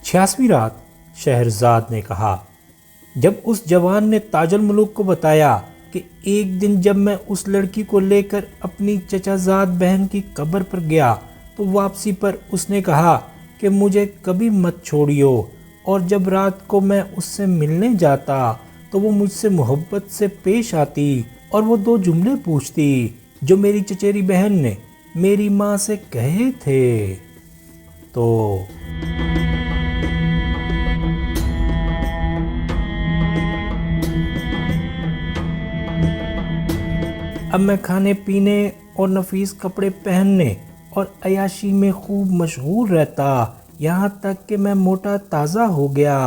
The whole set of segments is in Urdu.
86ویں رات شہرزاد نے کہا، جب اس جوان نے تاج الملوک کو بتایا کہ ایک دن جب میں اس لڑکی کو لے کر اپنی چچا زاد بہن کی قبر پر گیا تو واپسی پر اس نے کہا کہ مجھے کبھی مت چھوڑیو، اور جب رات کو میں اس سے ملنے جاتا تو وہ مجھ سے محبت سے پیش آتی اور وہ 2 جملے پوچھتی جو میری چچیری بہن نے میری ماں سے کہے تھے۔ تو اب میں کھانے پینے اور نفیس کپڑے پہننے اور عیاشی میں خوب مشغول رہتا، یہاں تک کہ میں موٹا تازہ ہو گیا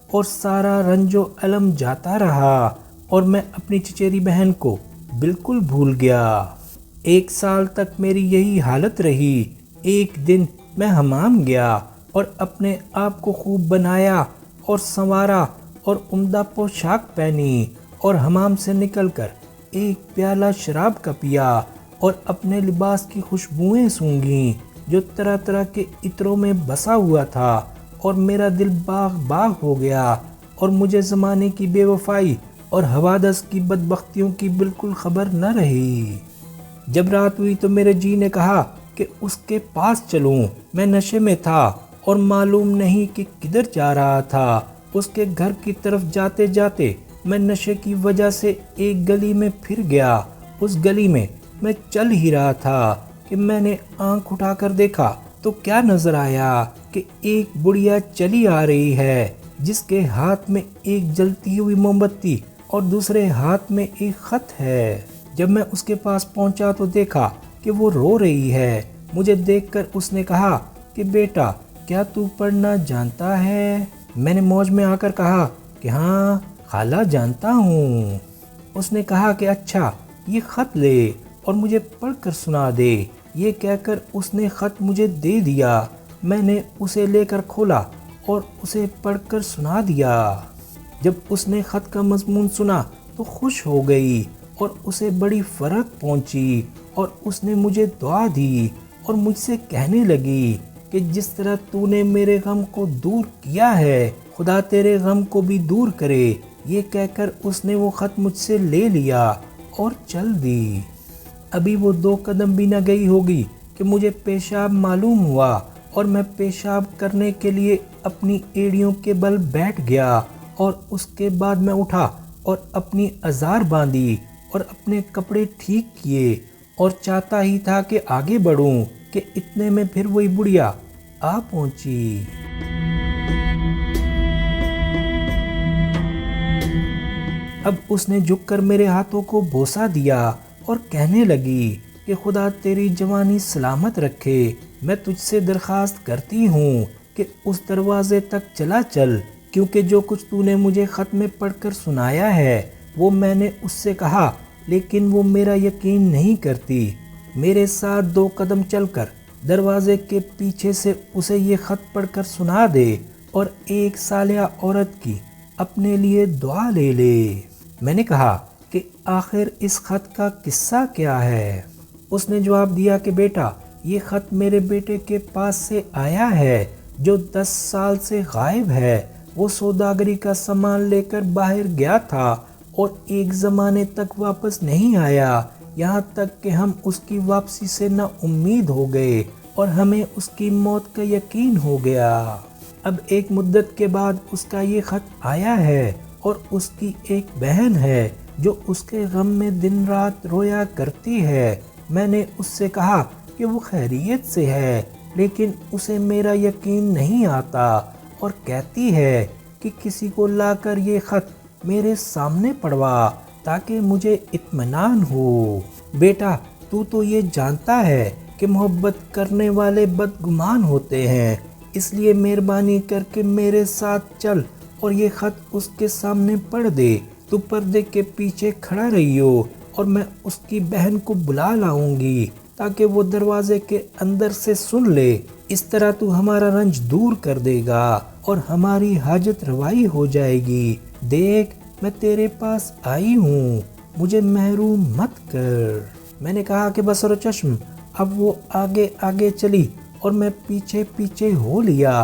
اور سارا رنج و الم جاتا رہا اور میں اپنی چچیری بہن کو بالکل بھول گیا۔ 1 سال تک میری یہی حالت رہی۔ ایک دن میں حمام گیا اور اپنے آپ کو خوب بنایا اور سنوارا اور عمدہ پوشاک پہنی اور حمام سے نکل کر ایک پیالہ شراب کا پیا اور اپنے لباس کی خوشبوئیں سونگھیں جو طرح طرح کے عطروں میں بسا ہوا تھا، اور میرا دل باغ باغ ہو گیا اور مجھے زمانے کی بے وفائی اور حوادث کی بدبختیوں کی بالکل خبر نہ رہی۔ جب رات ہوئی تو میرے جی نے کہا کہ اس کے پاس چلوں۔ میں نشے میں تھا اور معلوم نہیں کہ کدھر جا رہا تھا۔ اس کے گھر کی طرف جاتے جاتے میں نشے کی وجہ سے ایک گلی میں پھر گیا۔ اس گلی میں میں چل ہی رہا تھا کہ میں نے آنکھ اٹھا کر دیکھا تو کیا نظر آیا کہ ایک بڑھیا چلی آ رہی ہے جس کے ہاتھ میں ایک جلتی ہوئی موم بتی اور دوسرے ہاتھ میں ایک خط ہے۔ جب میں اس کے پاس پہنچا تو دیکھا کہ وہ رو رہی ہے۔ مجھے دیکھ کر اس نے کہا کہ بیٹا کیا تو پڑھنا جانتا ہے؟ میں نے موج میں آ کر کہا کہ ہاں خالہ جانتا ہوں۔ اس نے کہا کہ اچھا یہ خط لے اور مجھے پڑھ کر سنا دے۔ یہ کہہ کر اس نے خط مجھے دے دیا۔ میں نے اسے لے کر کھولا اور اسے پڑھ کر سنا دیا۔ جب اس نے خط کا مضمون سنا تو خوش ہو گئی اور اسے بڑی فرحت پہنچی، اور اس نے مجھے دعا دی اور مجھ سے کہنے لگی کہ جس طرح تو نے میرے غم کو دور کیا ہے خدا تیرے غم کو بھی دور کرے۔ یہ کہہ کر اس نے وہ خط مجھ سے لے لیا اور چل دی۔ ابھی وہ 2 قدم بھی نہ گئی ہوگی کہ مجھے پیشاب معلوم ہوا، اور میں پیشاب کرنے کے لیے اپنی ایڑیوں کے بل بیٹھ گیا، اور اس کے بعد میں اٹھا اور اپنی ازار باندھی اور اپنے کپڑے ٹھیک کیے اور چاہتا ہی تھا کہ آگے بڑھوں کہ اتنے میں پھر وہی بڑھیا آ پہنچی۔ اب اس نے جھک کر میرے ہاتھوں کو بوسہ دیا اور کہنے لگی کہ خدا تیری جوانی سلامت رکھے۔ میں تجھ سے درخواست کرتی ہوں کہ اس دروازے تک چلا چل، کیونکہ جو کچھ تو نے مجھے خط میں پڑھ کر سنایا ہے وہ میں نے اس سے کہا، لیکن وہ میرا یقین نہیں کرتی۔ میرے ساتھ 2 قدم چل کر دروازے کے پیچھے سے اسے یہ خط پڑھ کر سنا دے اور ایک صالحہ عورت کی اپنے لیے دعا لے لے۔ میں نے کہا کہ آخر اس خط کا قصہ کیا ہے؟ اس نے جواب دیا کہ بیٹا یہ خط میرے بیٹے کے پاس سے آیا ہے جو 10 سال سے غائب ہے۔ وہ سوداگری کا سامان لے کر باہر گیا تھا اور ایک زمانے تک واپس نہیں آیا، یہاں تک کہ ہم اس کی واپسی سے نا امید ہو گئے اور ہمیں اس کی موت کا یقین ہو گیا۔ اب ایک مدت کے بعد اس کا یہ خط آیا ہے، اور اس کی ایک بہن ہے جو اس کے غم میں دن رات رویا کرتی ہے۔ میں نے اس سے کہا کہ وہ خیریت سے ہے، لیکن اسے میرا یقین نہیں آتا اور کہتی ہے کہ کسی کو لا کر یہ خط میرے سامنے پڑھوا تاکہ مجھے اطمینان ہو۔ بیٹا تو یہ جانتا ہے کہ محبت کرنے والے بدگمان ہوتے ہیں، اس لیے مہربانی کر کے میرے ساتھ چل اور یہ خط اس کے سامنے پڑھ دے۔ تو پردے کے پیچھے کھڑا رہیو اور میں اس کی بہن کو بلا لاؤں گی تاکہ وہ دروازے کے اندر سے سن لے۔ اس طرح تو ہمارا رنج دور کر دے گا اور ہماری حاجت روائی ہو جائے گی۔ دیکھ میں تیرے پاس آئی ہوں، مجھے محروم مت کر۔ میں نے کہا کہ بصر و چشم۔ اب وہ آگے آگے چلی اور میں پیچھے پیچھے ہو لیا۔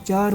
4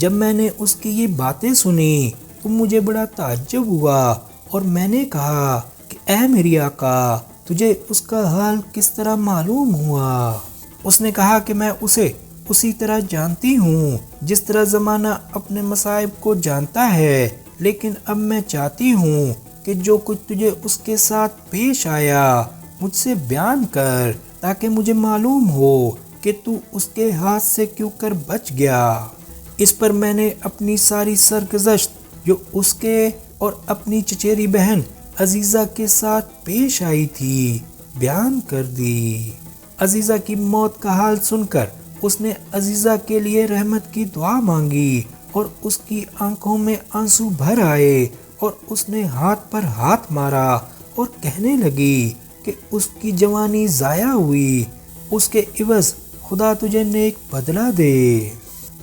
جب میں نے اس کی یہ باتیں سنی تو مجھے بڑا تعجب ہوا اور میں نے کہا کہ اے میری آقا، تجھے اس کا حال کس طرح معلوم ہوا؟ اس نے کہا کہ میں اسے اسی طرح جانتی ہوں جس طرح زمانہ اپنے مصائب کو جانتا ہے، لیکن اب میں چاہتی ہوں کہ جو کچھ تجھے اس کے ساتھ پیش آیا مجھ سے بیان کر، تاکہ مجھے معلوم ہو کہ تو اس کے ہاتھ سے کیوں کر بچ گیا۔ اس پر میں نے اپنی ساری سرگزشت جو اس کے اور اپنی چچیری بہن عزیزہ کے ساتھ پیش آئی تھی بیان کر دی۔ عزیزہ کی موت کا حال سن کر اس نے عزیزہ کے لیے رحمت کی دعا مانگی اور اس کی آنکھوں میں آنسو بھر آئے اور اس نے ہاتھ پر ہاتھ مارا اور کہنے لگی کہ اس کی جوانی ضائع ہوئی، اس کے عوض خدا تجھے نیک بدلہ دے۔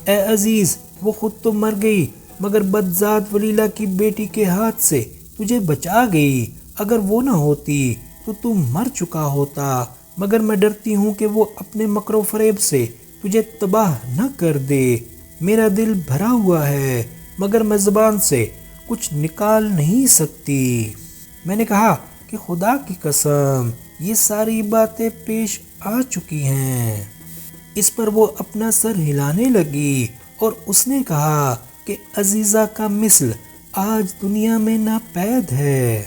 اے عزیز، وہ خود تو مر گئی مگر بدذات ولیلہ کی بیٹی کے ہاتھ سے تجھے بچا گئی۔ اگر وہ نہ ہوتی تو مر چکا ہوتا، مگر میں ڈرتی ہوں کہ وہ اپنے مکر و فریب سے تجھے تباہ نہ کر دے۔ میرا دل بھرا ہوا ہے مگر میں زبان سے کچھ نکال نہیں سکتی۔ میں نے کہا کہ خدا کی قسم، یہ ساری باتیں پیش آ چکی ہیں۔ اس پر وہ اپنا سر ہلانے لگی اور اس نے کہا کہ عزیزہ کا مثل آج دنیا میں ناپید ہے۔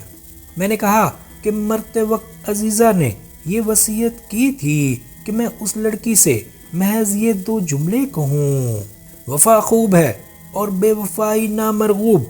میں نے کہا کہ مرتے وقت عزیزہ نے یہ وصیت کی تھی کہ میں اس لڑکی سے محض یہ 2 جملے کہوں، وفا خوب ہے اور بے وفائی نامرغوب۔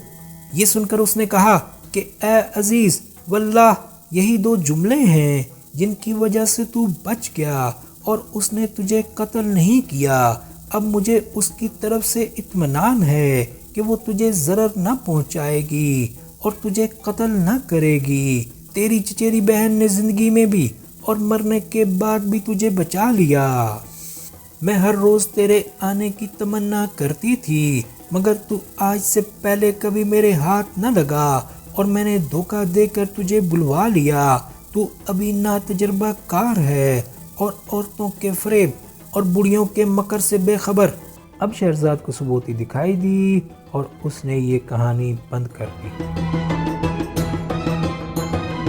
یہ سن کر اس نے کہا کہ اے عزیز، واللہ یہی 2 جملے ہیں جن کی وجہ سے تو بچ گیا اور اس نے تجھے قتل نہیں کیا۔ اب مجھے اس کی طرف سے اطمینان ہے کہ وہ تجھے ضرر نہ پہنچائے گی اور تجھے قتل نہ کرے گی۔ تیری چچیری بہن نے زندگی میں بھی اور مرنے کے بعد بھی تجھے بچا لیا۔ میں ہر روز تیرے آنے کی تمنا کرتی تھی مگر تو آج سے پہلے کبھی میرے ہاتھ نہ لگا اور میں نے دھوکہ دے کر تجھے بلوا لیا۔ تو ابھی ناتجربہ کار ہے اور عورتوں کے فریب اور بڑیوں کے مکر سے بے خبر۔ اب شہرزاد کو ثبوتی دکھائی دی اور اس نے یہ کہانی بند کر دی۔